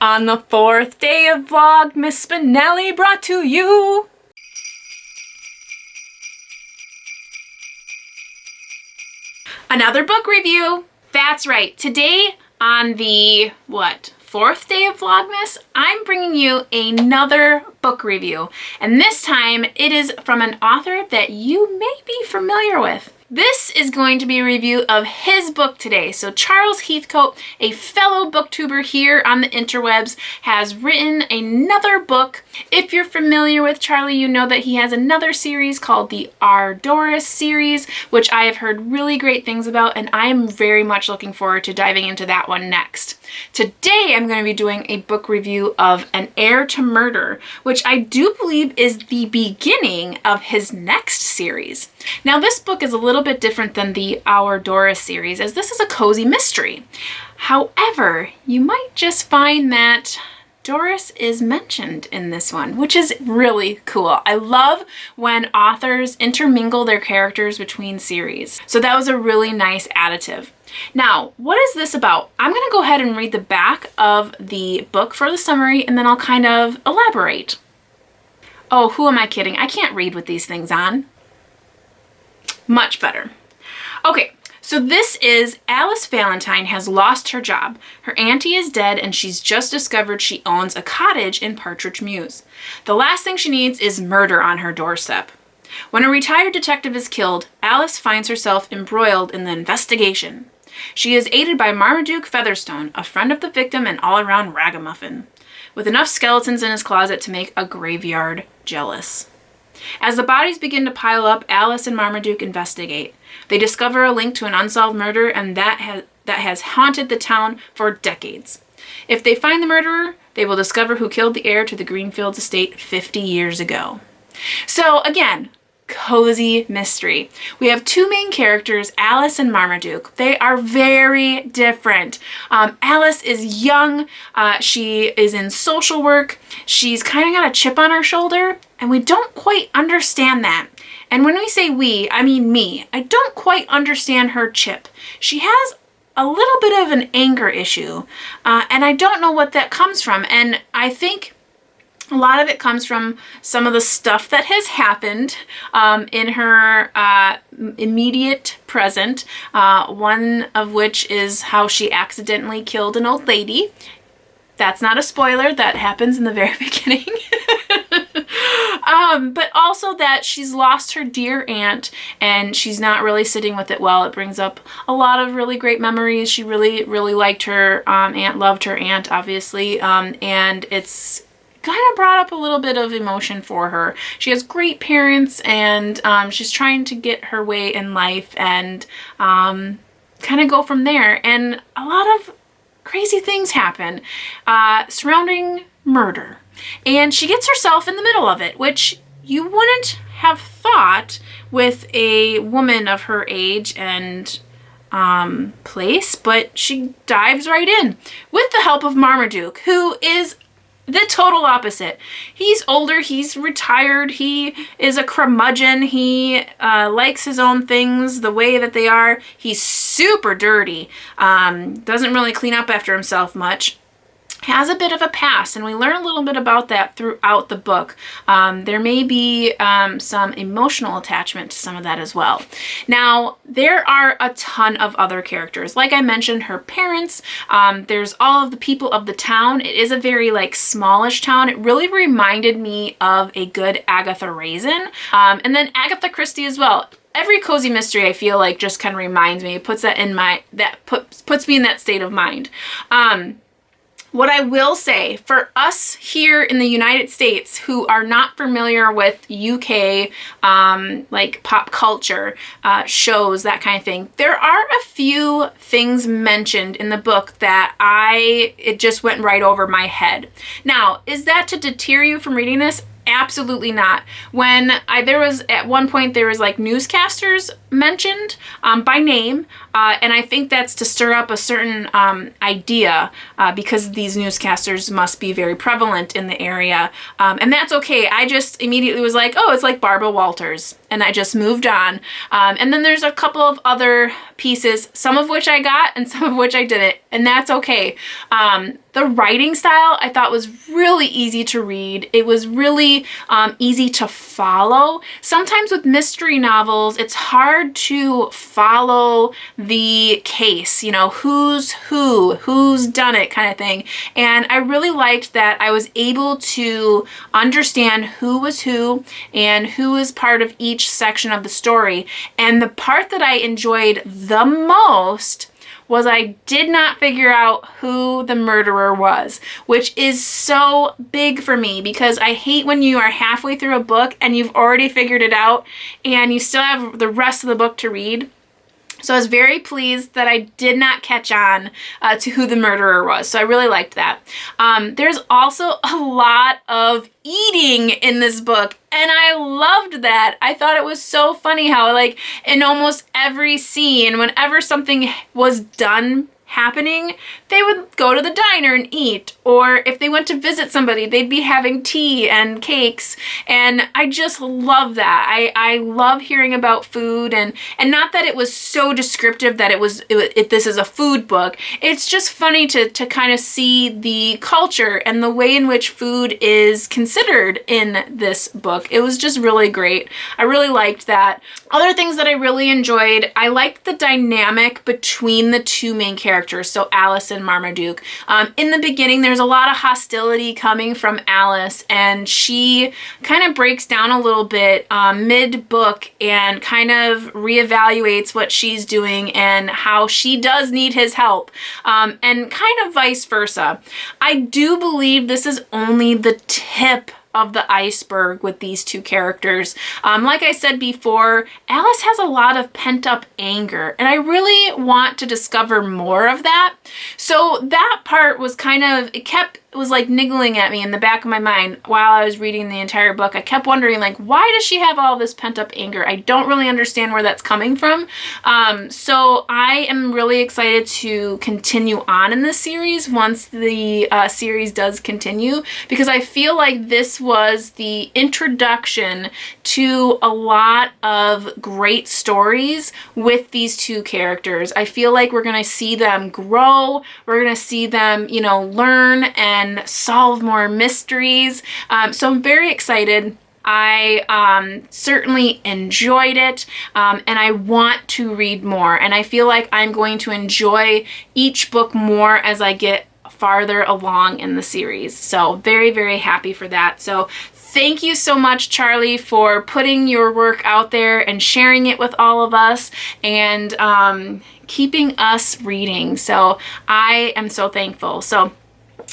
On the fourth day of Vlogmas, Spenelli brought to you another book review. That's right. Today on the, fourth day of Vlogmas, I'm bringing you another book review. And this time it is from an author that you may be familiar with. This is going to be a review of his book today. So Charles Heathcote, a fellow booktuber here on the interwebs, has written another book. If you're familiar with Charlie, you know that he has another series called the Doris series, which I have heard really great things about, and I am very much looking forward to diving into that one next. Today, I'm going to be doing a book review of An Heir to Murder, which I do believe is the beginning of his next series. Now, this book is a little bit different than the Doris series, as this is a cozy mystery. However, you might just find that Doris is mentioned in this one, which is really cool. I love when authors intermingle their characters between series. So that was a really nice additive. Now, what is this about? I'm going to go ahead and read the back of the book for the summary, and then I'll kind of elaborate. Oh, who am I kidding? I can't read with these things on. Much better. Okay, so this is Alice Valentine has lost her job. Her auntie is dead and she's just discovered she owns a cottage in Partridge Mews. The last thing she needs is murder on her doorstep. When a retired detective is killed, Alice finds herself embroiled in the investigation. She is aided by Marmaduke Featherstone, a friend of the victim and all-around ragamuffin, with enough skeletons in his closet to make a graveyard jealous. As the bodies begin to pile up, Alice and Marmaduke investigate. They discover a link to an unsolved murder, and that has haunted the town for decades. If they find the murderer, they will discover who killed the heir to the Greenfields estate 50 years ago. So again, cozy mystery. We have two main characters, Alice and Marmaduke. They are very different. Alice is young. She is in social work. She's kind of got a chip on her shoulder, and we don't quite understand that. And when we say we, I mean me. I don't quite understand her chip. She has a little bit of an anger issue, and I don't know what that comes from. And I think a lot of it comes from some of the stuff that has happened in her immediate present, one of which is how she accidentally killed an old lady. That's not a spoiler, that happens in the very beginning. But also that she's lost her dear aunt and she's not really sitting with it well. It brings up a lot of really great memories. She really, really liked her aunt, loved her aunt, obviously, and it's kind of brought up a little bit of emotion for her. She has great parents, and she's trying to get her way in life and kind of go from there. And a lot of crazy things happen surrounding murder. And she gets herself in the middle of it, which you wouldn't have thought with a woman of her age and place, but she dives right in with the help of Marmaduke, who is the total opposite. He's older, he's retired, he is a curmudgeon, he likes his own things the way that they are. He's super dirty, doesn't really clean up after himself much. Has a bit of a past, and we learn a little bit about that throughout the book. There may be some emotional attachment to some of that as well. Now, there are a ton of other characters. Like I mentioned, her parents, there's all of the people of the town. It is a very smallish town. It really reminded me of a good Agatha Raisin, and then Agatha Christie as well. Every cozy mystery, I feel like, just kind of reminds me, puts that in puts me in that state of mind. What I will say, for us here in the United States who are not familiar with UK pop culture, shows, that kind of thing, there are a few things mentioned in the book that it just went right over my head. Now, is that to deter you from reading this? Absolutely not. When at one point there was newscasters mentioned by name, and I think that's to stir up a certain idea because these newscasters must be very prevalent in the area, and that's okay. I just immediately was like, oh, it's like Barbara Walters, and I just moved on. And then there's a couple of other pieces, some of which I got and some of which I didn't, and that's okay. The writing style I thought was really easy to read. It was really easy to follow. Sometimes with mystery novels, it's hard to follow the case, you know, who's done it kind of thing. And I really liked that I was able to understand who was who and who was part of each section of the story. And the part that I enjoyed the most was I did not figure out who the murderer was, which is so big for me because I hate when you are halfway through a book and you've already figured it out and you still have the rest of the book to read. So I was very pleased that I did not catch on to who the murderer was. So I really liked that. There's also a lot of eating in this book, and I loved that. I thought it was so funny how, like, in almost every scene, whenever something was done happening, they would go to the diner and eat, or if they went to visit somebody, they'd be having tea and cakes, and I just love that. I love hearing about food, and not that it was so descriptive that this is a food book. It's just funny to kind of see the culture and the way in which food is considered in this book. It was just really great. I really liked that. Other things that I really enjoyed, I liked the dynamic between the two main characters, so Alice and Marmaduke. In the beginning, there's a lot of hostility coming from Alice, and she kind of breaks down a little bit mid-book and kind of reevaluates what she's doing and how she does need his help, and kind of vice versa. I do believe this is only the tip of the iceberg with these two characters. Like I said before, Alice has a lot of pent-up anger, and I really want to discover more of that. So that part was kind of, it was like niggling at me in the back of my mind while I was reading the entire book. I kept wondering, like, why does she have all this pent-up anger? I don't really understand where that's coming from. So I am really excited to continue on in this series once the series does continue, because I feel like this was the introduction to a lot of great stories with these two characters. I feel like we're going to see them grow. We're going to see them, you know, learn and solve more mysteries. So I'm very excited. I certainly enjoyed it, and I want to read more. And I feel like I'm going to enjoy each book more as I get farther along in the series. So very, very happy for that. So thank you so much, Charlie, for putting your work out there and sharing it with all of us and keeping us reading. So I am so thankful. So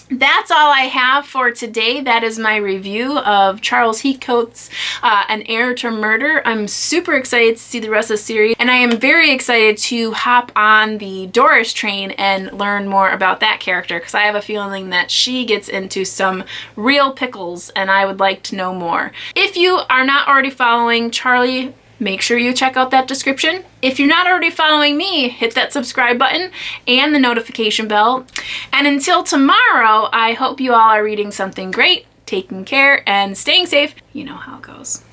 that's all I have for today. That is my review of Charles Heathcote's An Heir to Murder. I'm super excited to see the rest of the series, and I am very excited to hop on the Doris train and learn more about that character, because I have a feeling that she gets into some real pickles, and I would like to know more. If you are not already following Charlie, make sure you check out that description. If you're not already following me, hit that subscribe button and the notification bell. And until tomorrow, I hope you all are reading something great, taking care, and staying safe. You know how it goes.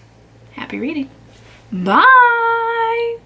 Happy reading. Bye!